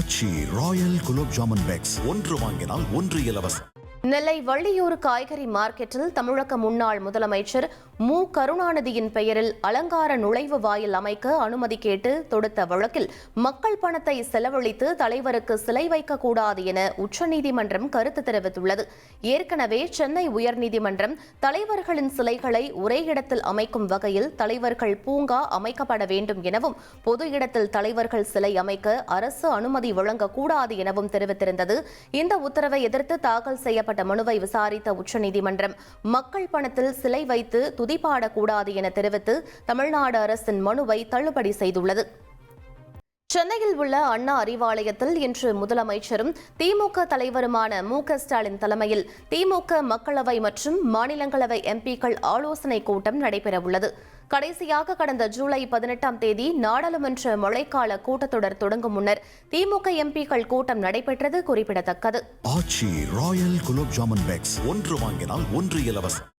ஆச்சி Royal gulab jamun packs ஒன்று வாங்கினால் ஒன்று இலவசம். நெல்லை வள்ளியூர் காய்கறி மார்க்கெட்டில் தமிழக முன்னாள் முதலமைச்சர் மு கருணாநிதியின் பெயரில் அலங்கார நுழைவு வாயில் அமைக்க அனுமதி கேட்டு தொடுத்த வழக்கில் மக்கள் பணத்தை செலவழித்து தலைவருக்கு சிலை வைக்கக்கூடாது என உச்சநீதிமன்றம் கருத்து தெரிவித்துள்ளது. ஏற்கனவே சென்னை உயர்நீதிமன்றம் தலைவர்களின் சிலைகளை ஒரே இடத்தில் அமைக்கும் வகையில் தலைவர்கள் பூங்கா அமைக்கப்பட வேண்டும் எனவும் பொது இடத்தில் தலைவர்கள் சிலை அமைக்க அரசு அனுமதி வழங்கக்கூடாது எனவும் தெரிவித்திருந்தது. இந்த உத்தரவை எதிர்த்து தாக்கல் செய்யப்பட்ட மனுவை விசாரித்த உச்சநீதிமன்றம் மக்கள் பணத்தில் சிலை வைத்து துதிபாடக்கூடாது என தெரிவித்து தமிழ்நாடு அரசின் மனுவை தள்ளுபடி செய்துள்ளது. சென்னையில் உள்ள அண்ணா அறிவாலயத்தில் இன்று முதலமைச்சரும் திமுக தலைவருமான மு க ஸ்டாலின் தலைமையில் திமுக மக்களவை மற்றும் மாநிலங்களவை எம்பிக்கள் ஆலோசனைக் கூட்டம் நடைபெறவுள்ளது. கடைசியாக கடந்த ஜூலை 18ஆம் தேதி நாடாளுமன்ற மழைக்கால கூட்டத்தொடர் தொடங்கும் முன்னர் திமுக எம்பிக்கள் கூட்டம் நடைபெற்றது குறிப்பிடத்தக்கது. ஆச்சி ராயல் குலோப் ஜாமுன் பேக்ஸ் ஒன்று வாங்கினால் ஒன்று இலவசம்.